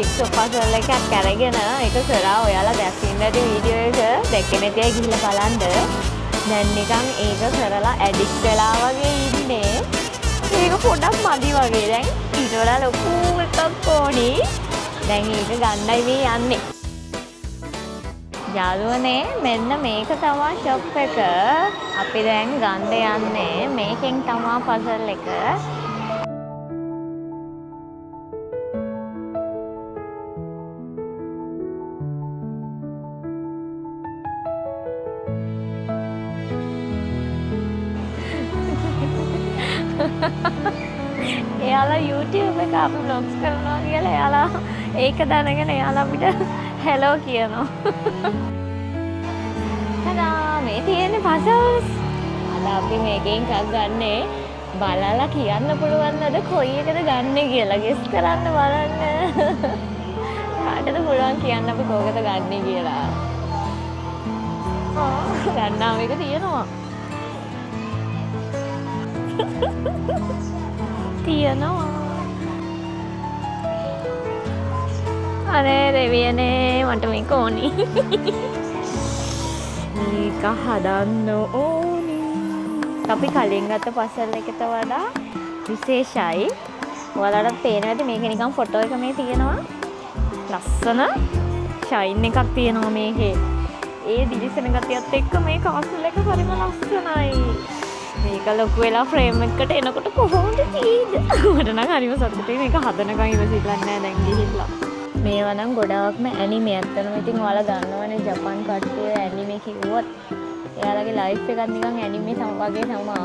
jigsaw puzzle එකක් අරගෙන ඒක කරා ඔයාලා දැක්කින් නැති වීඩියෝ එක දැක්කේ නැති අය ගිහිල්ලා බලන්න. දැන් නිකන් ඒක කරලා ඇඩික්ට් වෙලා වගේ ඉන්නේ. ඒක පොඩක් මදි වගේ. දැන් ඊට වඩා ලොකු එකක් ඕනි. දැන් ඒක ගන්නයි මේ යන්නේ. යාළුවනේ මෙන්න මේක තමයි ෂොප් එක. අපි දැන් ගන්න යන්නේ මේකෙන් තමයි puzzle එක. එයාලා YouTube එක අපි vlogs කරනවා කියලා එයාලා ඒක දැනගෙන එයාලා අපිට hello කියනවා. tada මේ තියෙන්නේ puzzles. අද අපි මේකෙන් එකක් ගන්නේ. බලලා කියන්න පුළුවන් නේද කොයි එකද ගන්නෙ කියලා guess කරන්න බලන්න. කාටද පුළුවන් කියන්න අපි කෝකද ගන්නෙ කියලා. ගන්නා මේක තියෙනවා. තියෙනවා. අනේ දෙවියනේ මට මේක ඕනි. මේක හදන්න ඕනි. අපි කලින් ගත්ත puzzle එකට වඩා විශේෂයි. ඔයාලට පේනවා ඇති මේක නිකන් ෆොටෝ එක මේ තියෙනවා. ලස්සන ෂයින් එකක් තියෙනවා මේකේ. ඒ දිලිසෙන ගතියත් එක්ක මේ puzzle එක හරිම ලස්සනයි. මේක ලොකු වෙලා ෆ්‍රේම් එකකට එනකොට කොහොමද තියෙද? මට නම් හරිම සතුටුයි මේක හදනකම් ඉවසිල්ලන්නේ නැහැ දැන් ගිහිල්ලා. මේවා නම් ගොඩාක්ම ඇනිමේ. අත්තනම ඉතින් ඔයාලා දන්නවනේ ජපාන් කට්ටිය ඇනිමේ කිව්වොත් එයාලගේ ලයිෆ් එකත් නිකන් ඇනිමේ වගේ තමයි.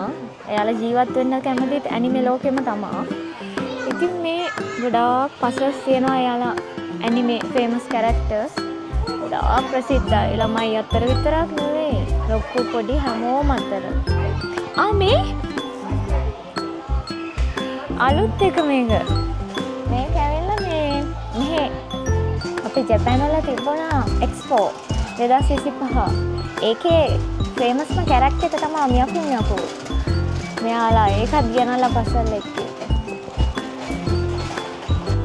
එයාලා ජීවත් වෙන්න කැමතිත් ඇනිමේ ලෝකෙම තමයි. ඉතින් මේ ගොඩාක් puzzles තියෙනවා එයාලා ඇනිමේ famous characters. ගොඩාක් ප්‍රසිද්ධයි. ළමයි අතර විතරක් නෙවෙයි. ලොකු පොඩි හැමෝම අතර. මේ අලුත් එක මේක. මේක ඇවිල්ලා මෙහෙ අපේ ජපාන් වල තිබුණා එක්ස්පෝ 2025. ඒකේ ෆේමස්ම කැරක්ටර් එක තමයි මියකු. මෙයාලා ඒකත් ගෙනල්ලා puzzle එකේ.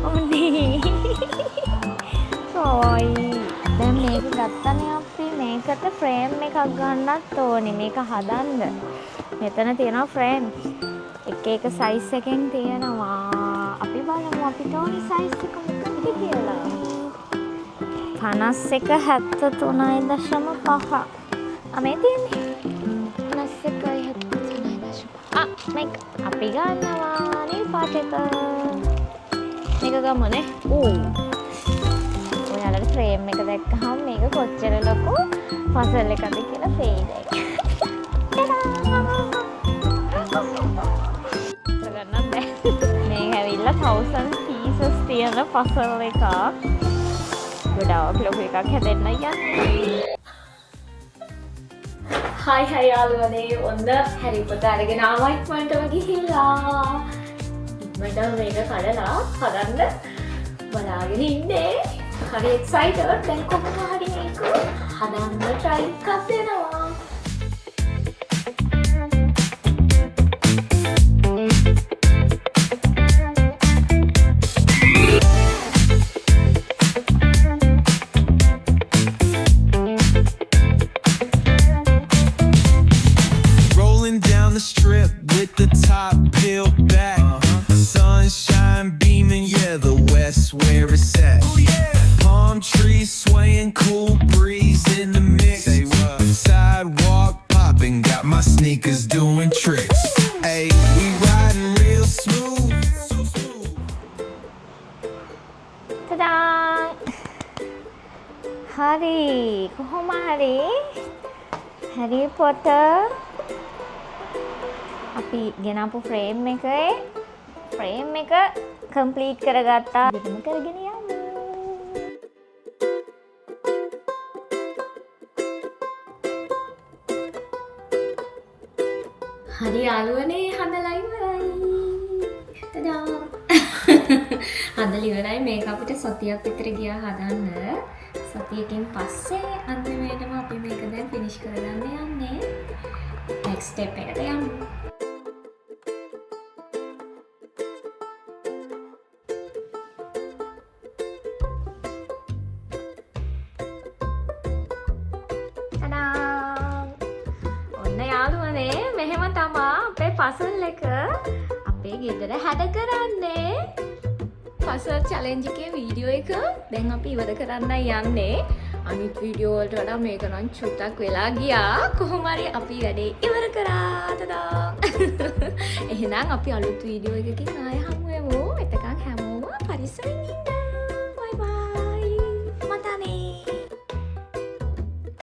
ඔන්නේ. දැන් මේක ගත්තනේ අපි මේකට ෆ්‍රේම් එකක් ගන්නත් ඕනේ. මේක හදන්න. මෙතන තියෙනවා ෆ්‍රේම්ස්. එක සයිස් එකෙන් තියෙනවා. අපි බලමු අපිට ඕනි සයිස් එක මොකක්ද කියලා. 51.73.5. මේ තියෙන්නේ 51.73.5. මේක අපි ගන්නවා නිල් පාට එක. මේක ගමුනේ. ඔයාලට ෆ්‍රේම් එක දැක්කහම මේක කොච්චර ලොකු puzzle එකක්ද කියලා පේනවා. මේක ඇවිල්ලා 1000 pieces තියෙන puzzle එකක්. ගොඩාක් ලොකු එකක් හැදෙන්න යන්නේ. හයි යාළුවනේ. ඔන්න හැරි පොටර් අරගෙන ආවා ඉක්මනටම ගිහිල්ලා. ඉක්මනටම මේක කඩලා හදන්න බලාගෙන ඉන්නේ. හරි එක්සයිටඩ්. දැන් කොහොමද හරි මේක හදන්න try එකක් දෙනවා. හරි කොහොම හරි හැරි පොටර් අපි ගෙනාපු ෆ්‍රේම් එක කම්ප්ලීට් කරගත්තා. ඉතින් කරගෙන යමු. හරි යාළුවනේ හදලා ඉවරයි. tada හදලා ඉවරයි. මේක අපිට සතියක් විතර ගියා හදන්න. සතියකින් පස්සේ අන්තිමේටම අපි මේක දැන් ෆිනිෂ් කරගන්න යන්නේ. next step එකට යමු. පසල් එක අපේ ගෙදර හැඩ කරන්නේ. පසල් චැලෙන්ජ් එකේ වීඩියෝ එක දැන් අපි ඉවර කරන්න යන්නේ. අනිත් වීඩියෝ වලට වඩා මේක නම් චුට්ටක් වෙලා ගියා. කොහොම හරි අපි වැඩේ ඉවර කරා තදා. එහෙනම් අපි අලුත් වීඩියෝ එකකින් ආයෙ හමු වෙමු. එතකන් හැමෝම පරිස්සමින් ඉන්න.